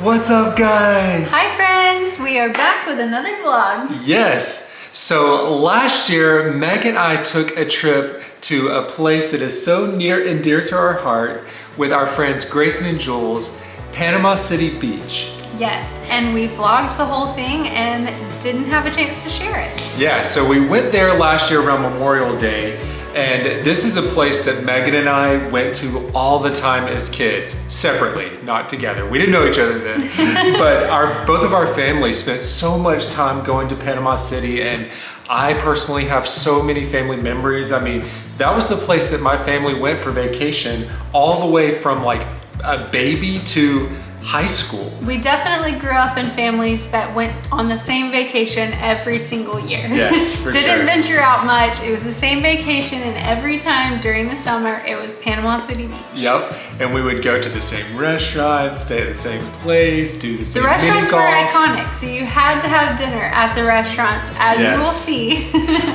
What's up, guys? Hi friends, we are back with another vlog. Yes, so last year Meg and I took a trip to a place that is so near and dear to our heart with our friends Grayson and Jules, Panama City Beach. Yes, and we vlogged the whole thing and didn't have a chance to share it. Yeah, so we went there last year around Memorial Day, and this is a place that Megan and I went to all the time as kids, separately, not together. We didn't know each other then, but both of our families spent so much time going to Panama City, and I personally have so many family memories. I mean, that was the place that my family went for vacation all the way from like a baby to high school. We definitely grew up in families that went on the same vacation every single year. Yes, for Didn't sure. venture out much. It was the same vacation, and every time during the summer, it was Panama City Beach. Yep, and we would go to the same restaurant, stay at the same place, do the same The restaurants were mini golf. iconic, so you had to have dinner at the restaurants, as you will see.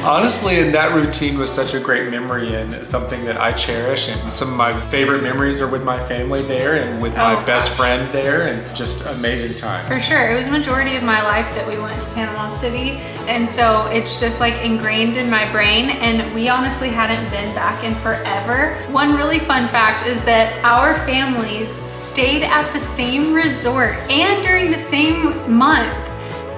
Honestly, and that routine was such a great memory and something that I cherish. And some of my favorite memories are with my family there and with my best friend there, and just amazing times. For sure, it was a majority of my life that we went to Panama City, and so it's just like ingrained in my brain, and we honestly hadn't been back in forever. One really fun fact is that our families stayed at the same resort and during the same month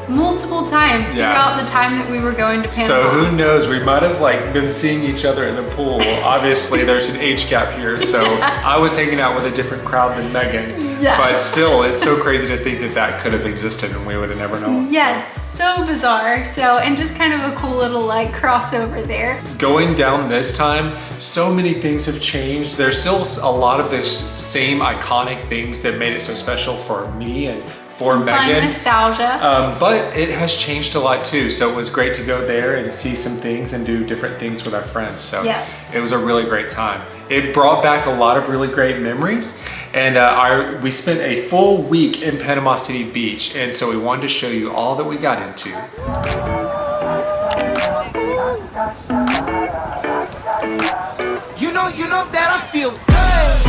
multiple times throughout the time that we were going to Panama. So who knows, we might have like been seeing each other in the pool. Obviously there's an age gap here, so I was hanging out with a different crowd than Megan, but still it's so crazy to think that that could have existed and we would have never known. Yes, so bizarre. So, and just kind of a cool little like crossover there. Going down this time, so many things have changed. There's still a lot of the same iconic things that made it so special for me and for Some Megan. fun nostalgia. But it has changed a lot too. So it was great to go there and see some things and do different things with our friends. So it was a really great time. It brought back a lot of really great memories. And we spent a full week in Panama City Beach. And so we wanted to show you all that we got into. You know that I feel good,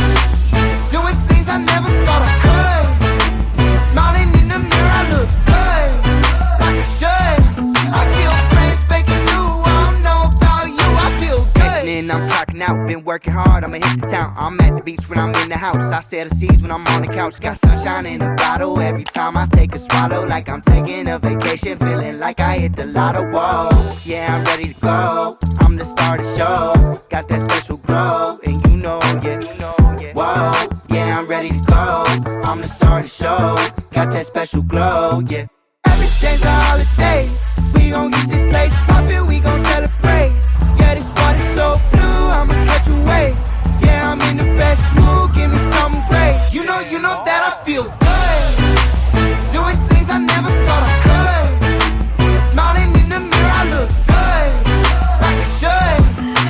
doing things I never thought I could. Smiling in the mirror, I look good, like I should. I feel brand spanking new, I don't know about you, I feel good. Listening, I'm clocking out, been working hard, I'ma hit the town. I'm at the beach when I'm in the house, I sail the seas when I'm on the couch. Got sunshine in a bottle, every time I take a swallow. Like I'm taking a vacation, feeling like I hit the lotto. Whoa, yeah, I'm ready to go, I'm the star of the show. Got that special glow, and you know, whoa, yeah, I'm ready to go, I'm the star of the show. Got that special glow, yeah. Everything's a holiday, we gon' get this place poppin', we gon' celebrate. Yeah, this water's so blue, I'ma catch a wave. Yeah, I'm in the best mood, give me something great. You know that I feel good, doing things I never thought I could. Smiling in the mirror, I look good, like I should.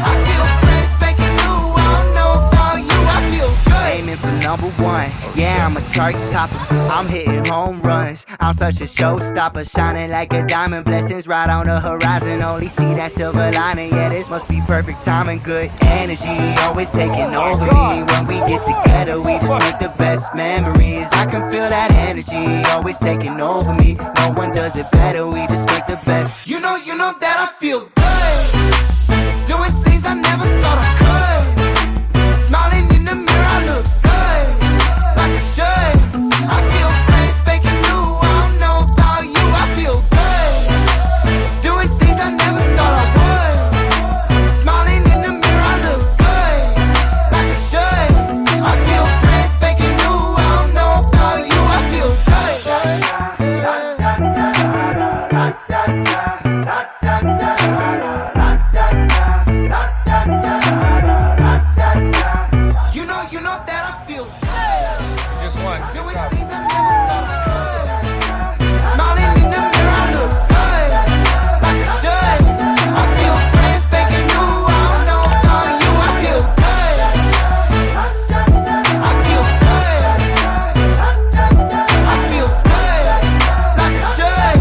I feel brand spanking new, I don't know about you, I feel good. Aiming for #1, yeah, I'm a chart topper. I'm hitting home runs, I'm such a showstopper. Shining like a diamond, blessings right on the horizon. Only see that silver lining, yeah, this must be perfect timing. Good energy, always taking over me. When we get together, we just make the best memories. I can feel that energy, always taking over me. No one does it better, we just make the best. You know that I feel good, doing things I never thought I could. Smiling in the mirror, I look good, like I should. I feel brand spanking new, I don't know about you, I feel good, doing things I never thought I would. Smiling in the mirror, I look good, like I should. I feel brand spanking new, I don't know about you, I feel good. You know that I feel good. Just one. Doing things I never thought I could. Smiling in the mirror, I look good, like I should. I feel brand spanking new, I don't know about you, I feel good. I feel good. I feel good, like I should.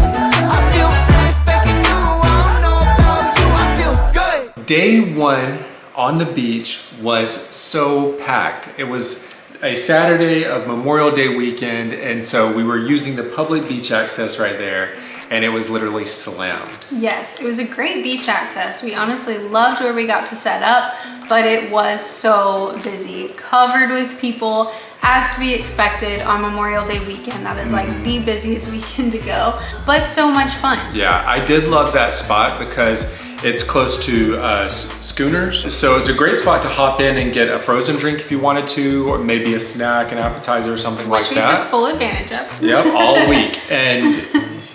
I feel brand spanking new, I don't know about you, I feel good. Day 1 on the beach was so packed. It was a Saturday of Memorial Day weekend, and so we were using the public beach access right there, and it was literally slammed. Yes, it was a great beach access. We honestly loved where we got to set up, but it was so busy, covered with people, as to be expected on Memorial Day weekend. That is like the busiest weekend to go, but so much fun. Yeah, I did love that spot because it's close to schooners. So it's a great spot to hop in and get a frozen drink if you wanted to, or maybe a snack, an appetizer or something like that. Which we took full advantage of. Yep, all week. And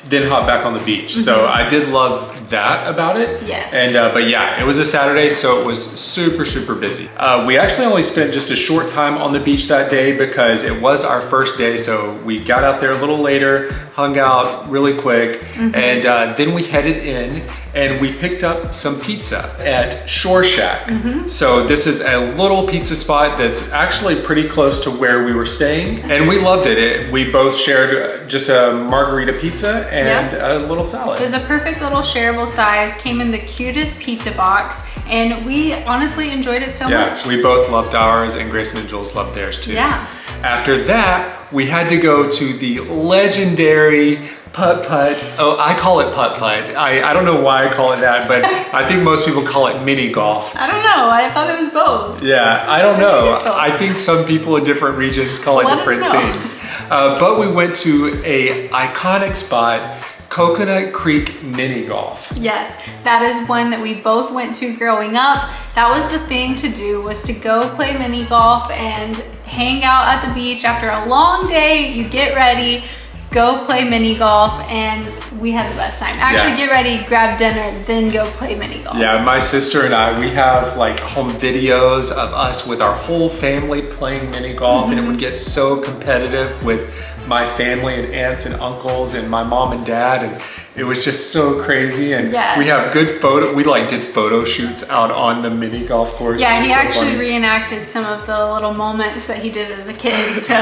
then hop back on the beach. So I did love that about it. Yes. And but yeah, it was a Saturday, so it was super, super busy. We actually only spent just a short time on the beach that day because it was our first day. So we got out there a little later, hung out really quick, and then we headed in and we picked up some pizza at Shore Shack. So this is a little pizza spot that's actually pretty close to where we were staying, and we loved it. We both shared just a margarita pizza and a little salad. It was a perfect little shareable size, came in the cutest pizza box, and we honestly enjoyed it so much. Yeah, we both loved ours, and Grayson and Jules loved theirs too. Yeah. After that, we had to go to the legendary putt-putt. Oh, I call it putt-putt. I don't know why I call it that, but I think most people call it mini golf. I don't know, I thought it was both. Yeah, I don't know. it's both. I think some people in different regions call it Let us different know. things. But we went to a iconic spot, Coconut Creek Mini Golf. Yes, that is one that we both went to growing up. That was the thing to do, was to go play mini golf and hang out at the beach after a long day. You get ready, go play mini golf, and we had the best time. Actually, get ready, grab dinner, then go play mini golf. Yeah, my sister and I, we have like home videos of us with our whole family playing mini golf, and it would get so competitive with my family and aunts and uncles and my mom and dad, and it was just so crazy. And we have good we like did photo shoots out on the mini golf course. Yeah, he so actually funny. reenacted some of the little moments that he did as a kid, so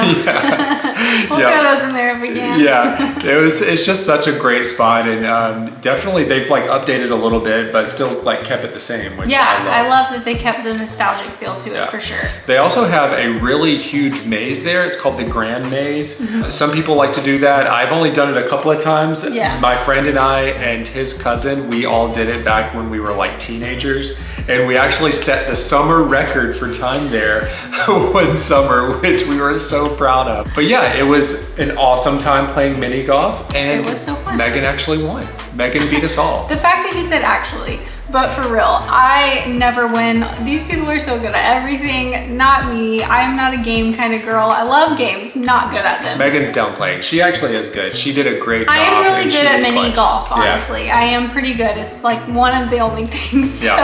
we'll throw those in there if we can. Yeah, it's just such a great spot, and definitely they've like updated a little bit, but still like kept it the same, which I love that they kept the nostalgic feel to it for sure. They also have a really huge maze there. It's called the Grand Maze. Some people like to do that. I've only done it a couple of times. My friend and I and his cousin, we all did it back when we were like teenagers, and we actually set the summer record for time there one summer, which we were so proud of. But yeah, it was an awesome time playing mini golf, and it was so fun. Megan actually won. Megan beat us all. The fact that he said actually, but for real, I never win. These people are so good at everything, not me. I'm not a game kind of girl. I love games, not good at them. Megan's downplaying. She actually is good. She did a great job. I am really and good she at was mini clutch. golf, honestly. I am pretty good. It's like one of the only things. Yeah. So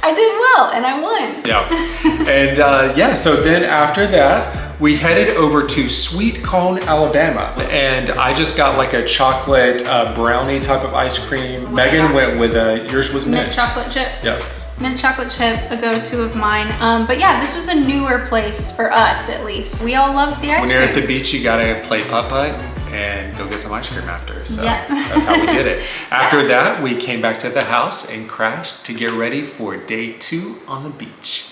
I did well and I won. Yeah. And so then after that, we headed over to Sweet Cone, Alabama, and I just got like a chocolate brownie type of ice cream. Megan went with yours was mint chocolate chip. Yep. Mint chocolate chip, a go-to of mine. But yeah, this was a newer place for us, at least. We all loved the ice cream. When you're at the beach, you gotta play putt-putt and go get some ice cream after. So that's how we did it. After that, we came back to the house and crashed to get ready for day 2 on the beach.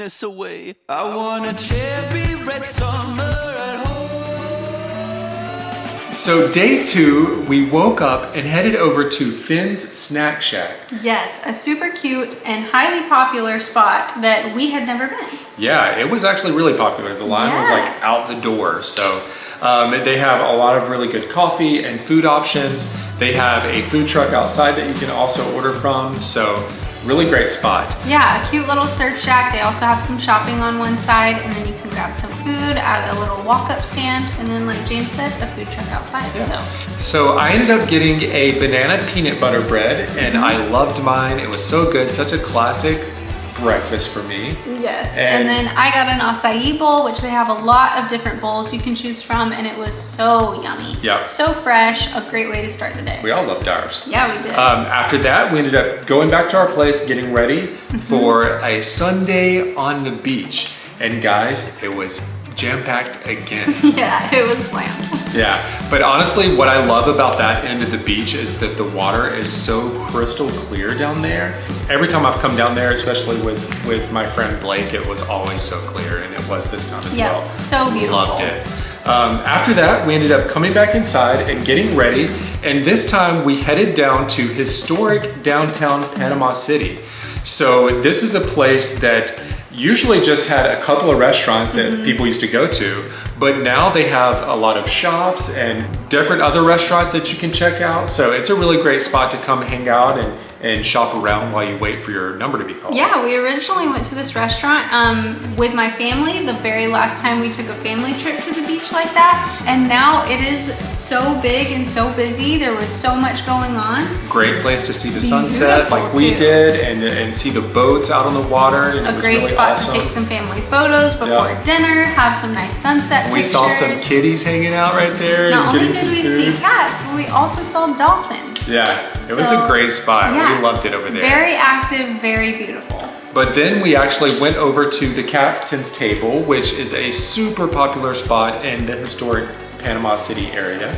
stress away. I want a cherry red summer at home. So day 2, we woke up and headed over to Finn's Snack Shack. Yes, a super cute and highly popular spot that we had never been. Yeah, it was actually really popular. The line was Yeah. like out the door. So they have a lot of really good coffee and food options. They have a food truck outside that you can also order from. So really great spot. Yeah, a cute little surf shack. They also have some shopping on one side, and then you can grab some food at a little walk-up stand, and then like James said, a food truck outside. Yeah. So I ended up getting a banana peanut butter bread, and I loved mine. It was so good, such a classic breakfast for me. Yes, and then I got an acai bowl, which they have a lot of different bowls you can choose from, and it was so yummy. Yeah. So fresh, a great way to start the day. We all loved ours. Yeah, we did. After that, we ended up going back to our place, getting ready for a Sunday on the beach. And guys, it was jam-packed again. Yeah, it was slammed. Yeah, but honestly, what I love about that end of the beach is that the water is so crystal clear down there. Every time I've come down there, especially with my friend Blake, it was always so clear, and it was this time as well. Yeah, so beautiful. Loved it. After that, we ended up coming back inside and getting ready, and this time we headed down to historic downtown Panama City. So this is a place that usually just had a couple of restaurants that people used to go to, but now they have a lot of shops and different other restaurants that you can check out. So it's a really great spot to come hang out and shop around while you wait for your number to be called. Yeah, we originally went to this restaurant with my family the very last time we took a family trip to the beach like that. And now it is so big and so busy. There was so much going on. Great place to see the sunset like we too. did and see the boats out on the water. And it A was great really spot awesome. to take some family photos before dinner, have some nice sunset We pictures. saw some kitties hanging out right there. Not and only getting did we some food. see cats, but we also saw dolphins. Yeah, it was a So, great spot. yeah. We loved it over there. Very active, very beautiful. But then we actually went over to the Captain's Table, which is a super popular spot in the historic Panama City area.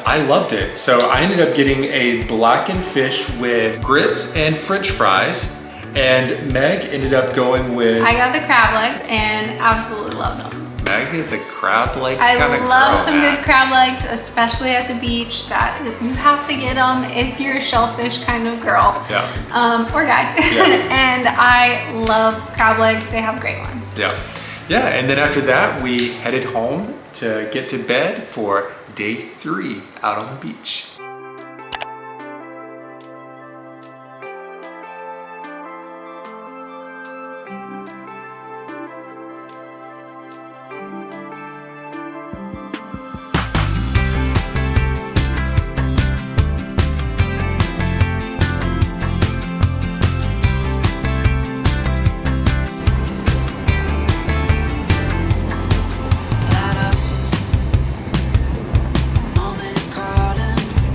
I loved it. So I ended up getting a blackened fish with grits and French fries. And Meg ended up going with... I got the crab legs and absolutely loved them. Meg is a crab legs kind of I girl. love some man. good crab legs, especially at the beach. That you have to get them if you're a shellfish kind of girl. Yeah. Or guy. Yeah. And I love crab legs. They have great ones. Yeah. Yeah, and then after that, we headed home to get to bed for day 3 out on the beach. Light up, moment is calling.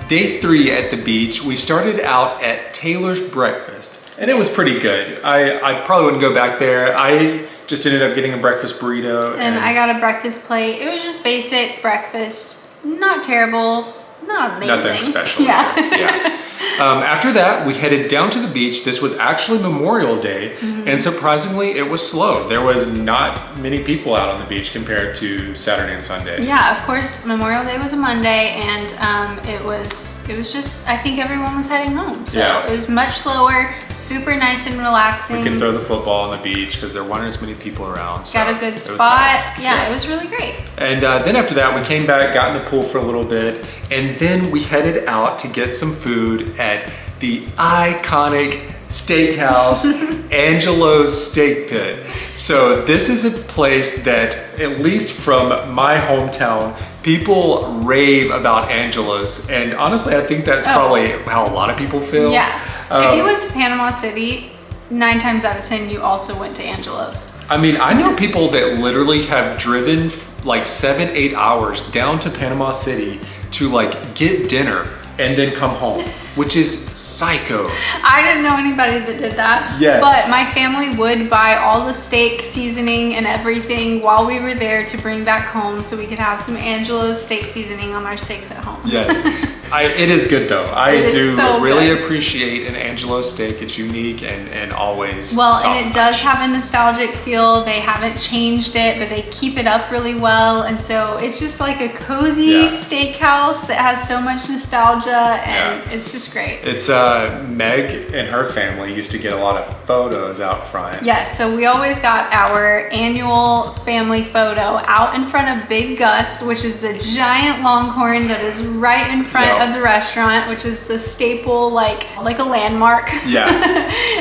Day 3 at the beach, we started out at Taylor's Breakfast, and it was pretty good. I probably wouldn't go back there. I just ended up getting a breakfast burrito. And I got a breakfast plate. It was just basic breakfast. Not terrible, not amazing. Nothing special. Yeah. Yeah. After that, we headed down to the beach. This was actually Memorial Day, and surprisingly, it was slow. There was not many people out on the beach compared to Saturday and Sunday. Yeah, of course, Memorial Day was a Monday, and it was just, I think everyone was heading home. So Yeah. it was much slower, super nice and relaxing. We could throw the football on the beach because there weren't as many people around. So got a good it was spot. nice. Yeah, it was really great. And then after that, we came back, got in the pool for a little bit, and then we headed out to get some food at the iconic steakhouse, Angelo's Steak Pit. So this is a place that, at least from my hometown, people rave about Angelo's. And honestly, I think that's probably how a lot of people feel. Yeah. If you went to Panama City, 9 times out of 10, you also went to Angelo's. I mean, I know people that literally have driven like 7-8 hours down to Panama City to like get dinner and then come home, which is psycho. I didn't know anybody that did that. Yes. But my family would buy all the steak seasoning and everything while we were there to bring back home so we could have some Angelo's steak seasoning on our steaks at home. Yes. It is good though. I do so really good. appreciate an Angelo's steak. It's unique and always Well, top and it does notch. have a nostalgic feel. They haven't changed it, but they keep it up really well. And so it's just like a cozy steakhouse that has so much nostalgia, and it's just great. It's Meg and her family used to get a lot of photos out front. Yes, so we always got our annual family photo out in front of Big Gus, which is the giant longhorn that is right in front of the restaurant, which is the staple, like a landmark. Yeah.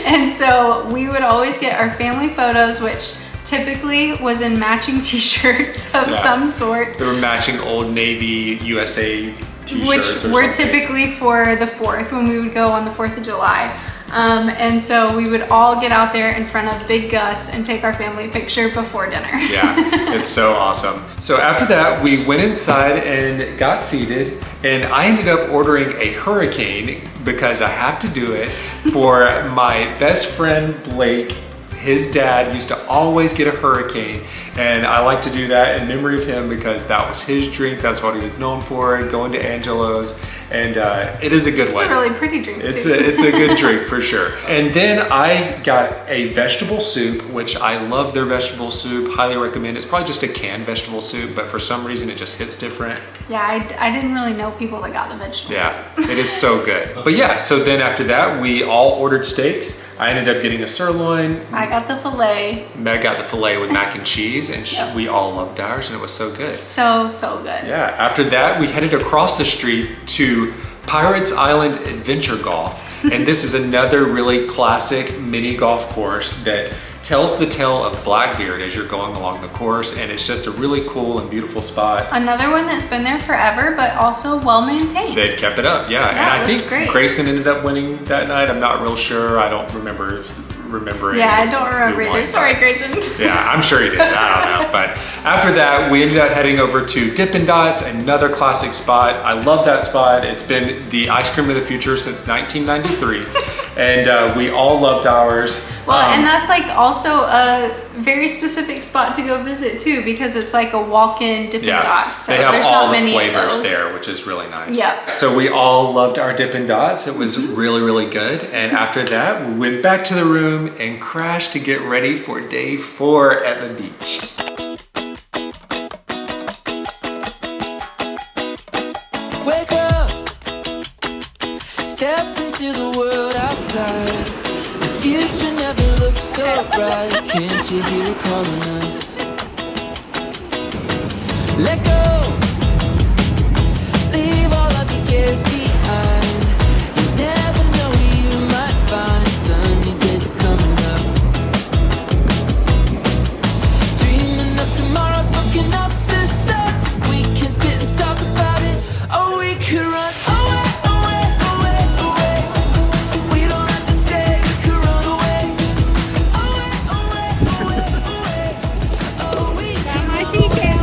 And so we would always get our family photos, which typically was in matching t-shirts of some sort. They were matching Old Navy USA t-shirts Which or were something. typically for the 4th, when we would go on the 4th of July. And so we would all get out there in front of Big Gus and take our family picture before dinner. Yeah, it's so awesome. So after that, we went inside and got seated, and I ended up ordering a hurricane because I have to do it for my best friend Blake. His dad used to always get a hurricane, and I like to do that in memory of him because that was his drink. That's what he was known for, going to Angelo's, and it is a good one. It's a really pretty drink too. It's a good drink for sure. And then I got a vegetable soup, which I love their vegetable soup, highly recommend. It's probably just a canned vegetable soup, but for some reason it just hits different. Yeah, I didn't really know people that got the vegetables. Yeah, it is so good. But yeah, so then after that, we all ordered steaks. I ended up getting a sirloin. I got the filet. Meg got the filet with mac and cheese, and we all loved ours, and it was so good. So good. Yeah, after that, we headed across the street to Pirates Island Adventure Golf. And this is another really classic mini golf course that tells the tale of Blackbeard as you're going along the course, and it's just a really cool and beautiful spot. Another one that's been there forever, but also well maintained. They've kept it up, yeah. And I think Grayson ended up winning that night. I'm not real sure. I don't remember. Yeah, I don't remember either. Sorry, Grayson. Yeah, I'm sure he did. I don't know. But after that, we ended up heading over to Dippin' Dots, another classic spot. I love that spot. It's been the ice cream of the future since 1993. And we all loved ours. Well, and that's like also a very specific spot to go visit too, because it's like a walk-in Dippin' Dots. So they have there's all not the many flavors of those there, which is really nice. Yep. So we all loved our Dippin' Dots. It was really, really good. And after that, we went back to the room and crashed to get ready for day 4 at the beach. Wake up, step into the world outside. The future never looks so bright. Can't you hear it calling us? Let go, leave all of your cares behind. You never know who you might find. Sunny days are coming up. Dreaming of tomorrow, soaking up the sun. We can sit and talk about it, or we could run away, away, away, away. We don't have to stay, we could run away, away, away, away, away. Oh, we can run away,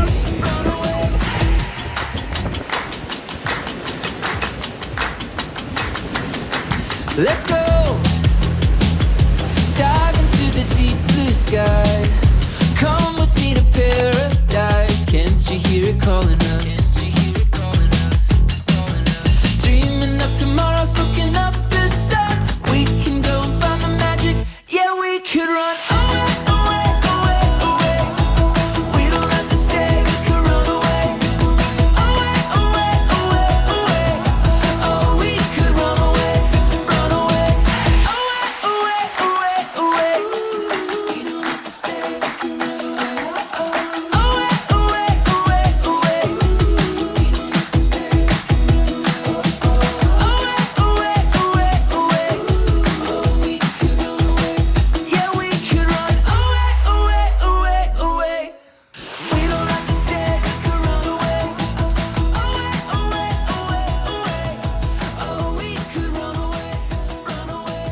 run away. Let's go. Dive into the deep blue sky. Come with me to paradise. Can't you hear it calling us? Dreaming of tomorrow, soaking up the sun. We can go and find the magic. Yeah, we could run away, away, away, away. We don't have to stay, we could run away. Away, away, away, away. Oh, we could run away, run away. Away, away, away, away. We don't have to stay, we could run away. Away, away, away, away. We don't have to stay, we could run away. Away, away, away, away. Oh, we could run away. Yeah, we could run away, away, away, away. We don't have to stay, we could run away. Away, away, away, away. Oh, we could run away, run away.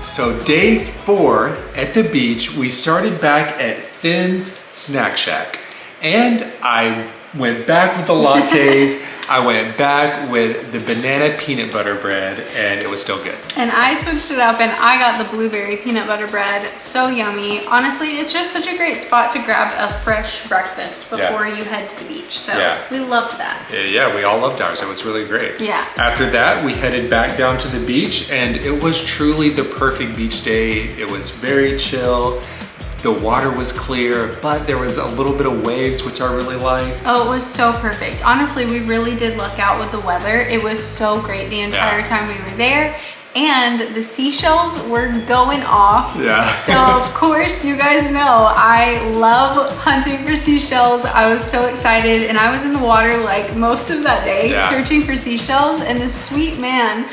So day 4 at the beach, we started back at Finn's Snack Shack. And I went back with the lattes. I went back with the banana peanut butter bread, and it was still good. And I switched it up and I got the blueberry peanut butter bread. So yummy. Honestly, it's just such a great spot to grab a fresh breakfast before you head to the beach. So we loved that. Yeah, we all loved ours. It was really great. Yeah. After that, we headed back down to the beach, and it was truly the perfect beach day. It was very chill. The water was clear, but there was a little bit of waves, which I really liked. Oh, it was so perfect. Honestly, we really did luck out with the weather. It was so great the entire time we were there. And the seashells were going off. Yeah. So of course, you guys know, I love hunting for seashells. I was so excited, and I was in the water like most of that day searching for seashells, and this sweet man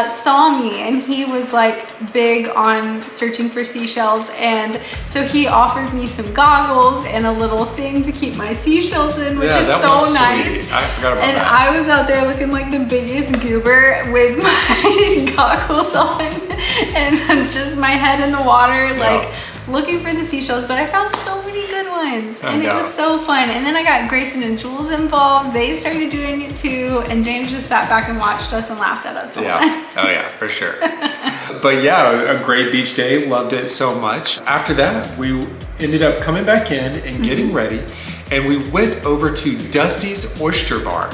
saw me, and he was like big on searching for seashells, and so he offered me some goggles and a little thing to keep my seashells in, which is so nice. I forgot about and that. I was out there looking like the biggest goober with my goggles on and just my head in the water, like looking for the seashells, but I found so many good ones, and it was so fun. And then I got Grayson and Jules involved. They started doing it too, and James just sat back and watched us and laughed at us the whole time. Oh yeah, for sure. But yeah, a great beach day. Loved it so much. After that, we ended up coming back in and getting ready, and we went over to Dusty's Oyster Bar.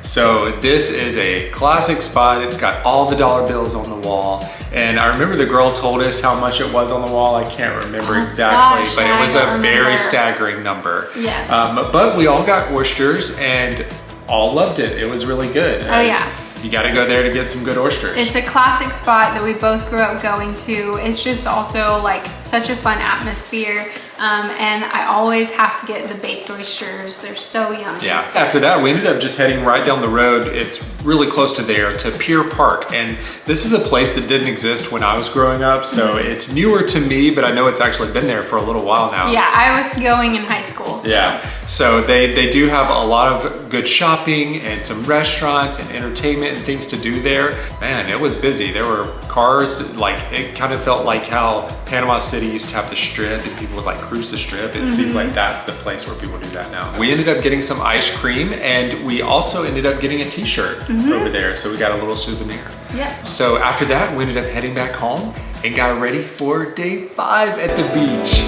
So this is a classic spot. It's got all the dollar bills on the wall. And I remember the girl told us how much it was on the wall. I can't remember exactly, but it was a very staggering number. Yes. But we all got oysters and all loved it. It was really good. Oh yeah. You got to go there to get some good oysters. It's a classic spot that we both grew up going to. It's just also like such a fun atmosphere. And I always have to get the baked oysters. They're so yummy. Yeah. After that, we ended up just heading right down the road. It's really close to there, to Pier Park. And this is a place that didn't exist when I was growing up. So it's newer to me, but I know it's actually been there for a little while now. Yeah, I was going in high school. So. Yeah. So they do have a lot of good shopping and some restaurants and entertainment and things to do there. Man, it was busy. There were cars, like it kind of felt like how Panama City used to have the strip and people would like cruise the strip. It seems like that's the place where people do that now. We ended up getting some ice cream, and we also ended up getting a t-shirt over there. So we got a little souvenir. Yeah. So after that, we ended up heading back home and got ready for day 5 at the beach.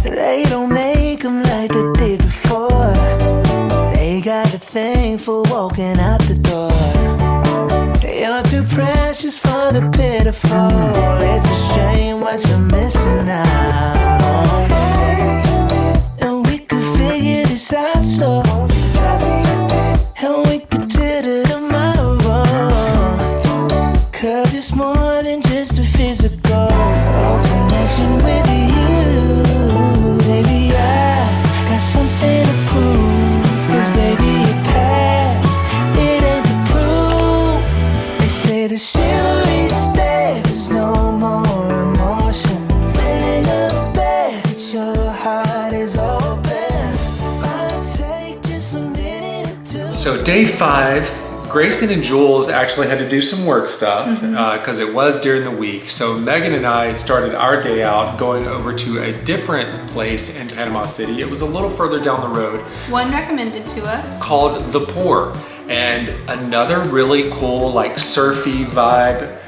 They don't make them like they did before. They got a thing for walking out the door. You're too precious for the pitiful. It's a shame what you're missing out on. And we could figure this out, so and we could do it tomorrow. Cause it's more than just a physical connection with you. Baby, I got something to prove. Cause baby, your past, it ain't the proof. They say the chivalry's dead, there's no more emotion. When they look back at your heart is open. Might take just a minute or two. So day 5, Grayson and Jules actually had to do some work stuff because it was during the week. So Megan and I started our day out going over to a different place in Panama City. It was a little further down the road. One recommended to us. Called The Pour. and another really cool, like surfy vibe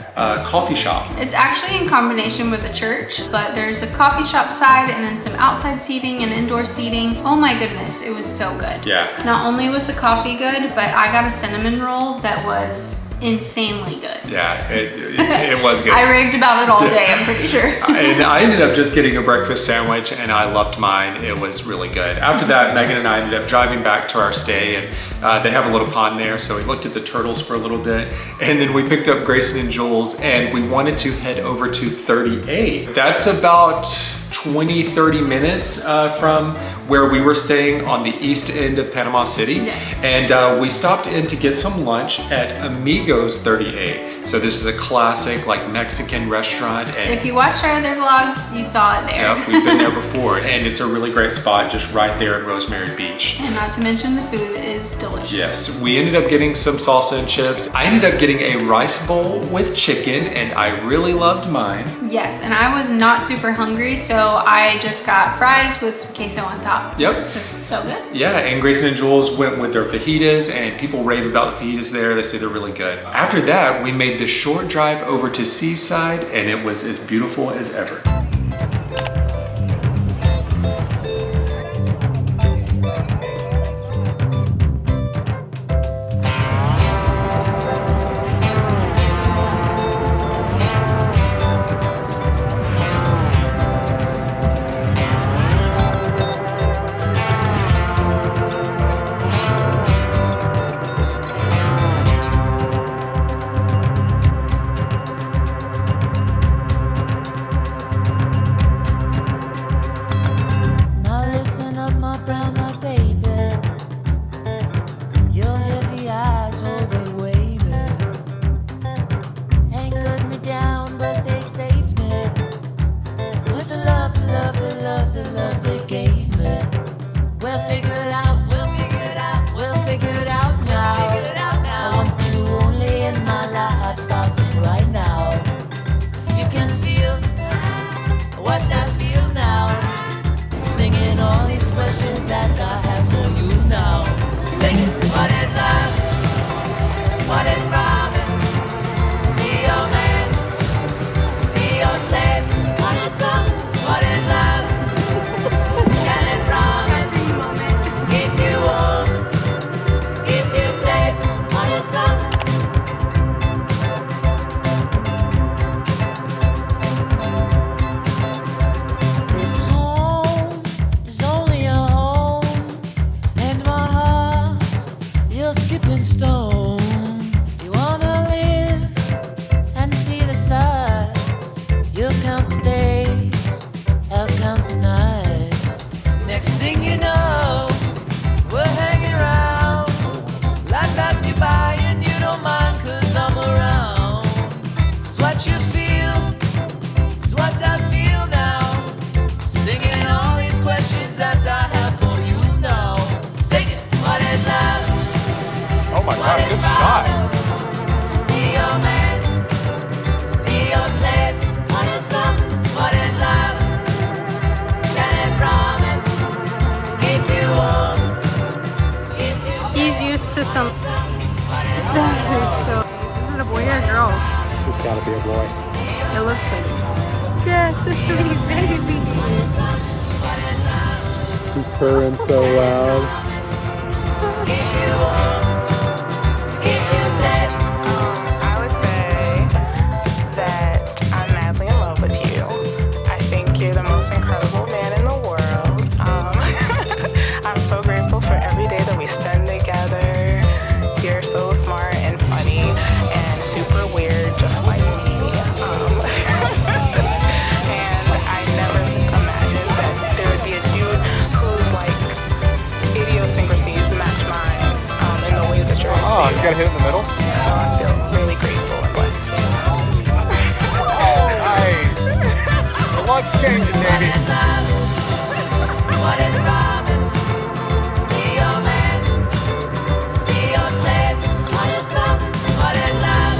coffee shop. It's actually in combination with a church, but there's a coffee shop side and then some outside seating and indoor seating. Oh my goodness, it was so good. Yeah. Not only was the coffee good, but I got a cinnamon roll that was insanely good. Yeah, it was good. I raved about it all day, I'm pretty sure. And I ended up just getting a breakfast sandwich and I loved mine. It was really good. After that, Megan and I ended up driving back to our stay, and they have a little pond there, so we looked at the turtles for a little bit, and then we picked up Grayson and Jules, and we wanted to head over to 38. That's about 20-30 minutes from where we were staying on the east end of Panama City. Yes. And we stopped in to get some lunch at Amigos 38. So this is a classic like Mexican restaurant. And If you watched our other vlogs, you saw it there. yep, we've been there before, and it's a really great spot just right there in Rosemary Beach. And not to mention the food is delicious. Yes, we ended up getting some salsa and chips. I ended up getting a rice bowl with chicken, and I really loved mine. Yes, and I was not super hungry, so I just got fries with some queso on top. Yep. So good. Yeah, and Grayson and Jules went with their fajitas, and people rave about the fajitas there. They say they're really good. After that, we made this short drive over to Seaside, and it was as beautiful as ever. Now listen up, my brown-eyed baby. Your heavy eyes, oh, they waving. Anchored me down, but they saved me. With the love, the love, the love, the love they gave me. We'll figure it out, we'll figure it out, we'll figure it out now. I want you only in my life, starting right now. If you can feel what I feel now, singing all these questions that I have for you now. Singing, what is love? What is promise? Be your man, be your slave. What is promise? What is love? Can it promise to keep you warm, to keep you safe? What is promise? This home is only a home, and my heart, you're skipping stone. You wanna live and see the sights. You'll count the days, I'll count the nights. Next thing you know, we're hanging around. Life passed you by and you don't mind 'cause I'm around. It's what you feel, it's what I feel now. Singing all these questions that I have for you now. Singing, what is love? Oh my God, good shot. Be your man, be your slave. What is promise? What is love? Can it promise to keep you warm, to keep you safe? He's used to some. What is That love? is so. Is it a boy or a girl? It's gotta be a boy. It looks like. Yeah, it's a sweet baby. He's purring so loud. To keep you warm, to keep you safe. I would say that I'm madly in love with you. I think you're the most incredible man in the world. I'm so grateful for every day that we spend together. You're so smart and funny and super weird, just like me. And I never imagined that there would be a dude whose like idiosyncrasies match mine in the ways that you're. Oh, you gotta hit it in the middle? So I feel really grateful and blessed. Nice. The luck's changing, What baby. is love? What is promise? Be your man, be your slave. What is promise? What is love?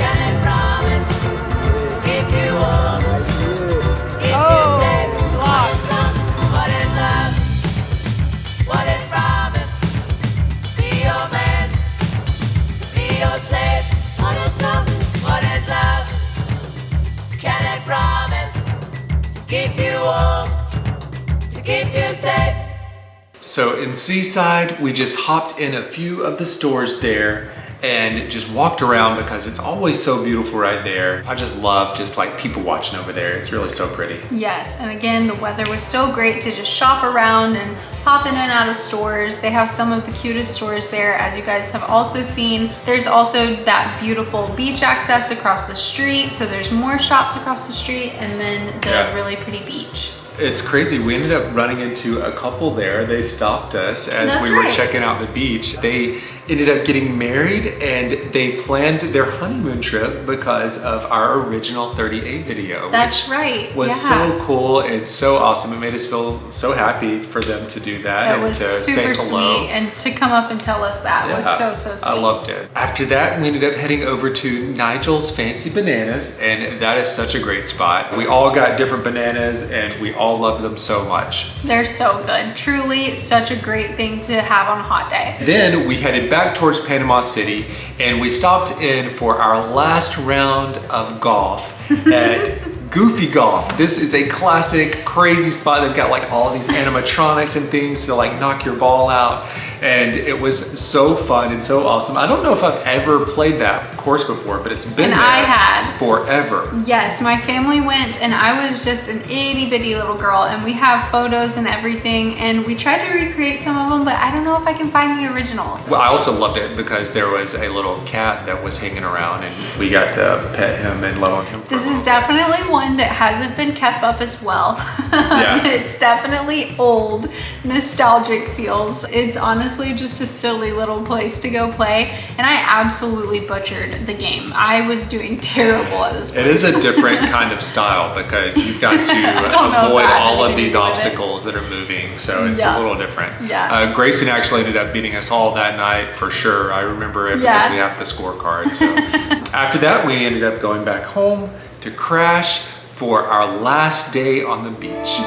Can it promise to keep you warm, to keep you safe? What is promise? What is love? What is promise? Be your man. keep you warm, to keep you safe. So in Seaside, we just hopped in a few of the stores there and just walked around because it's always so beautiful right there. I just love just like people watching over there. It's really so pretty. Yes, and again, the weather was so great to just shop around and hop in and out of stores. They have some of the cutest stores there, as you guys have also seen. There's also that beautiful beach access across the street. So there's more shops across the street and then the really pretty beach. It's crazy. We ended up running into a couple there. They stopped us as we were checking out the beach. They ended up getting married and they planned their honeymoon trip because of our original 38 video. That's right. Was so cool. It's so awesome. It made us feel so happy for them to do that It and was to super say hello. sweet, and to come up and tell us that was so sweet. I loved it. After that, we ended up heading over to Nigel's Fancy Bananas, and that is such a great spot. We all got different bananas and we all loved them so much. They're so good. Truly such a great thing to have on a hot day. Then we headed back towards Panama City and we stopped in for our last round of golf at Goofy Golf. This is a classic, crazy spot. They've got like all these animatronics and things to like knock your ball out. And it was so fun and so awesome. I don't know if I've ever played that course before, but it's been there I had. forever. Yes, my family went and I was just an itty bitty little girl, and we have photos and everything, and we tried to recreate some of them, but I don't know if I can find the originals. Well, I also loved it because there was a little cat that was hanging around and we got to pet him and love on him. This is definitely one that hasn't been kept up as well. Yeah. It's definitely old, nostalgic feels. It's honestly just a silly little place to go play, and I absolutely butchered the game. I was doing terrible at this point. It is a different kind of style because you've got to avoid all of these obstacles that are moving, so it's a little different. Yeah. Grayson actually ended up beating us all that night for sure. I remember it because we have the scorecard. So after that, we ended up going back home to crash for our last day on the beach.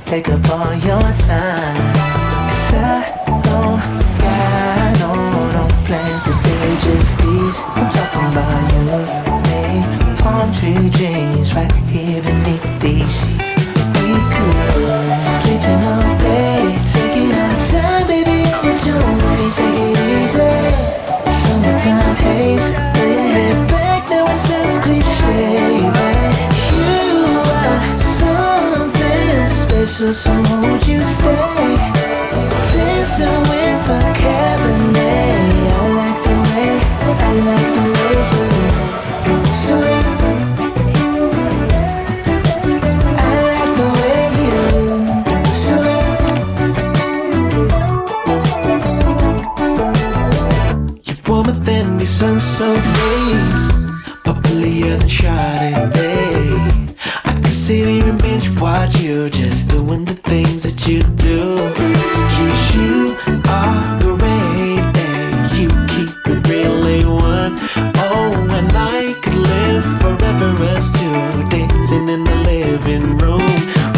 Take up all your time, 'cause I don't got no plans today, just these. I'm talking about you, me, palm tree dreams right here beneath these sheets. We could sleeping all day, taking our time, baby, with your way, take it easy. Summertime haze, lay your head back, now it sounds cliche, but you are something special, so won't you stay? Dancing with a cabernet. I like the way you sweet. I like the way you sweet. You're warmer than the sunset rays, bubblyer than Chardonnay. I can sit here and binge watch you, just doing the things that you do. You are great and you keep it real A1. Oh, and I could live forever as two, dancing in the living room.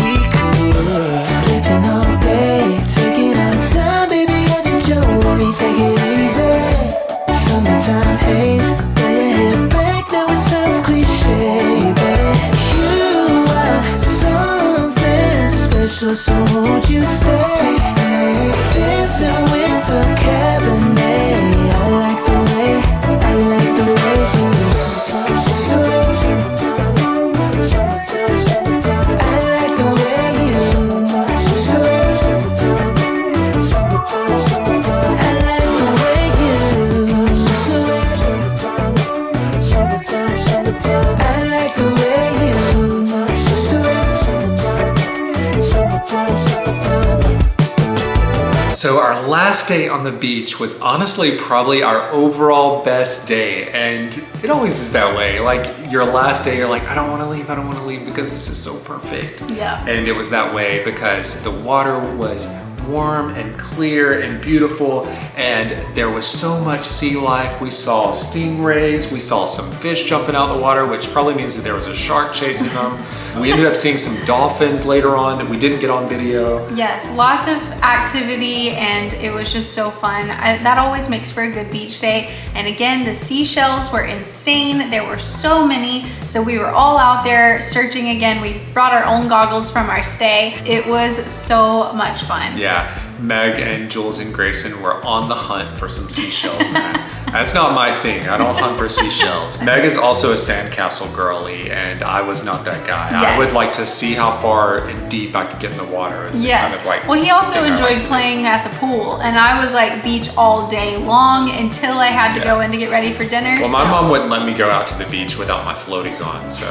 We could sleeping all day, taking our time, baby, I need your way, take it easy. Summertime haze, lay your head back, now it sounds cliche, but you are something special, so won't you stay? Dancing with a cabernet. I like the way you sweet. I like the way you sweet. I like the way you sweet. I like the way you sweet. So our last last day on the beach was honestly probably our overall best day. And it always is that way. Like your last day, you're like, I don't want to leave. I don't want to leave because this is so perfect. Yeah. And it was that way because the water was warm and clear and beautiful, and there was so much sea life. We saw stingrays, we saw some fish jumping out of the water, which probably means that there was a shark chasing them. We ended up seeing some dolphins later on that we didn't get on video. Yes, lots of activity, and it was just so fun. That always makes for a good beach day. And again, the seashells were insane. There were so many, so we were all out there searching again. We brought our own goggles from our stay. It was so much fun. Yeah, Meg and Jules and Grayson were on the hunt for some seashells, man. That's not my thing. I don't hunt for seashells. Meg is also a sandcastle girly, and I was not that guy. Yes. I would like to see how far and deep I could get in the water. Is Yes. kind of like well, he also thing I enjoyed like to do. playing at the pool, and I was like beach all day long until I had to go in to get ready for dinner. Well, my so- mom wouldn't let me go out to the beach without my floaties on, so.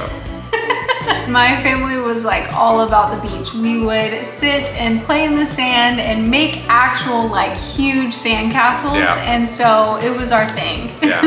My family was like all about the beach. We would sit and play in the sand and make actual like huge sand castles. Yeah. And so it was our thing. Yeah.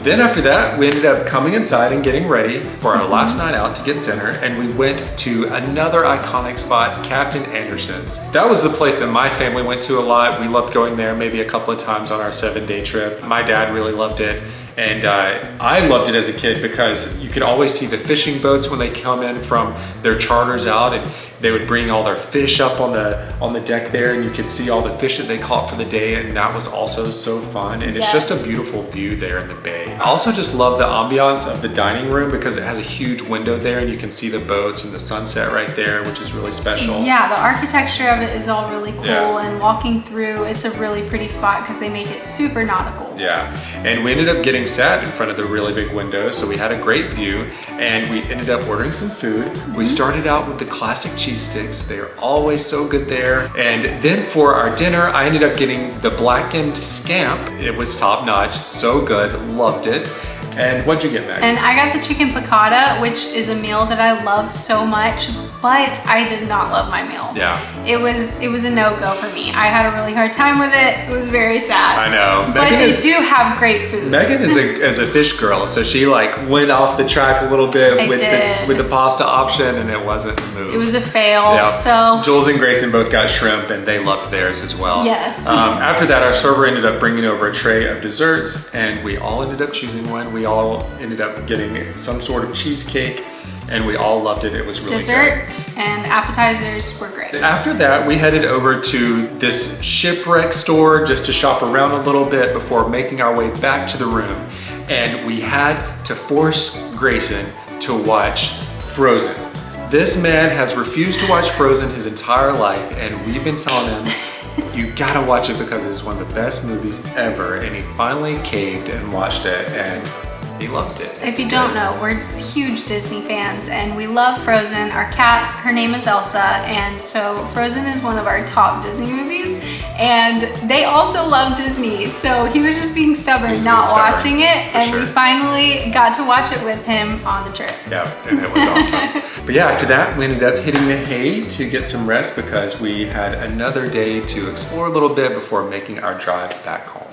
Then after that, we ended up coming inside and getting ready for our last night out to get dinner, and we went to another iconic spot, Captain Anderson's. That was the place that my family went to a lot. We loved going there maybe a couple of times on our 7-day trip. My dad really loved it. And I loved it as a kid because you could always see the fishing boats when they come in from their charters out, and they would bring all their fish up on the deck there, and you could see all the fish that they caught for the day, and that was also so fun. And it's just a beautiful view there in the bay. I also just love the ambiance of the dining room because it has a huge window there, and you can see the boats and the sunset right there, which is really special. Yeah, the architecture of it is all really cool, Yeah. and walking through, it's a really pretty spot because they make it super nautical. Yeah, and we ended up getting sat in front of the really big window, so we had a great view, and we ended up ordering some food. We started out with the classic cheese sticks. They're always so good there. And then for our dinner, I ended up getting the blackened scamp. It was top notch, so good, loved it. And what'd you get, Meg? And I got the chicken piccata, which is a meal that I love so much, but I did not love my meal. Yeah. It was a no-go for me. I had a really hard time with it. It was very sad. I know. But they do have great food. Megan is a fish girl, so she like went off the track a little bit with the pasta option, and it wasn't the move. It was a fail. Yeah. So Jules and Grayson both got shrimp, and they loved theirs as well. Yes. After that, our server ended up bringing over a tray of desserts, and we all ended up choosing one. We all ended up getting some sort of cheesecake, and we all loved it. It was really desserts and appetizers were great. good. After that, we headed over to this shipwreck store just to shop around a little bit before making our way back to the room. And we had to force Grayson to watch Frozen. This man has refused to watch Frozen his entire life, and we've been telling him, you gotta watch it because it's one of the best movies ever. And he finally caved and watched it, and he loved it. If you don't know, we're huge Disney fans and we love Frozen. Our cat, her name is Elsa, and so Frozen is one of our top Disney movies, and they also love Disney, so he was just being stubborn, not watching it, and we finally got to watch it with him on the trip. Yeah, and it was awesome. But yeah, after that, we ended up hitting the hay to get some rest because we had another day to explore a little bit before making our drive back home.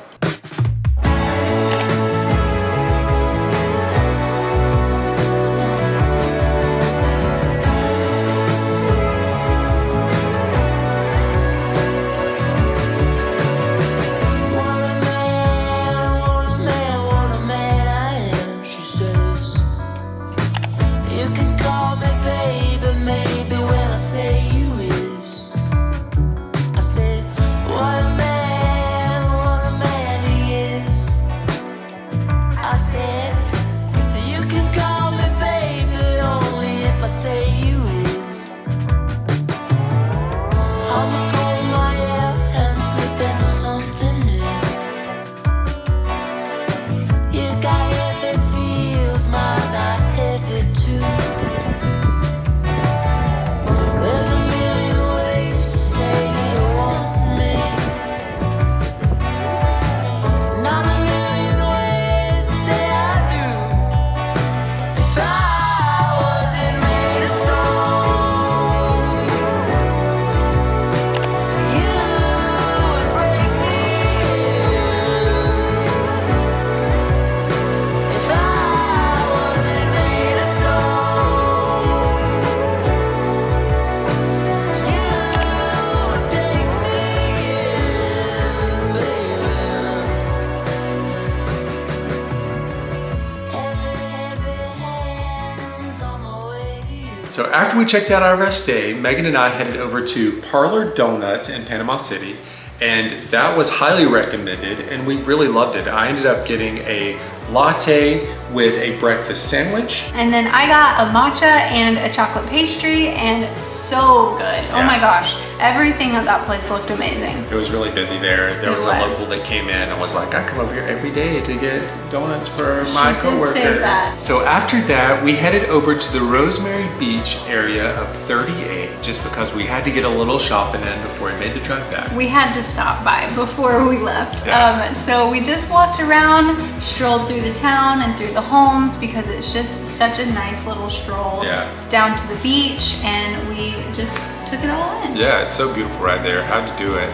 So after we checked out our stay, Megan and I headed over to Parlor Donuts in Panama City, and that was highly recommended, and we really loved it. I ended up getting a latte with a breakfast sandwich. And then I got a matcha and a chocolate pastry, and so good. Oh my gosh, everything at that place looked amazing. It was really busy there. There was a local that came in and was like, I come over here every day to get donuts for my coworkers. Say that. So after that, we headed over to the Rosemary Beach area of 38, just because we had to get a little shopping in before we made the drive back. We had to stop by before we left. Yeah. So we just walked around, strolled through the town and through the homes, because it's just such a nice little stroll down to the beach, and we just took it all in. Yeah, it's so beautiful right there. Had to do it.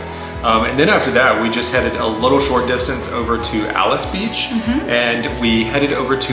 And then after that, we just headed a little short distance over to Alice Beach, and we headed over to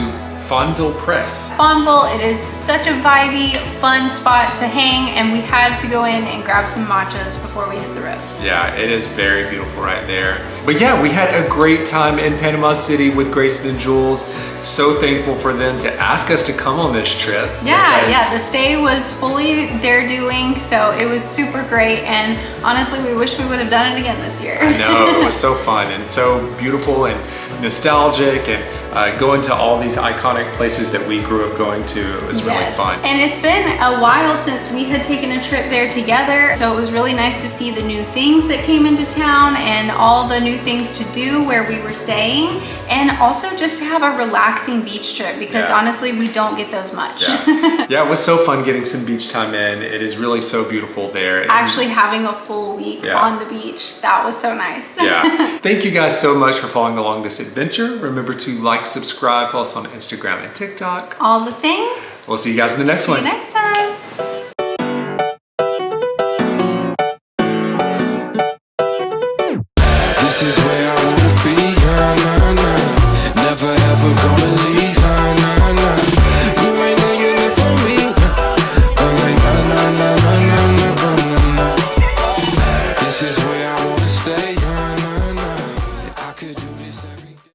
Fonville Press. Fonville, it is such a vibey, fun spot to hang, and we had to go in and grab some matchas before we hit the road. Yeah, it is very beautiful right there. But yeah, we had a great time in Panama City with Grayson and Jules. So thankful for them to ask us to come on this trip. Yeah, the stay was fully their doing, so it was super great, and honestly, we wish we would have done it again this year. I know, it was so fun and so beautiful and nostalgic, and going to all these iconic places that we grew up going to. It was really fun. And it's been a while since we had taken a trip there together, so it was really nice to see the new things that came into town and all the new things to do where we were staying, and also just to have a relaxing beach trip, because honestly, we don't get those much. Yeah, it was so fun getting some beach time in. It is really so beautiful there. Actually having a full week on the beach, that was so nice. Thank you guys so much for following along this adventure. Remember to like, subscribe, follow us on Instagram and TikTok. All the things. We'll see you guys in the next one. See you next time.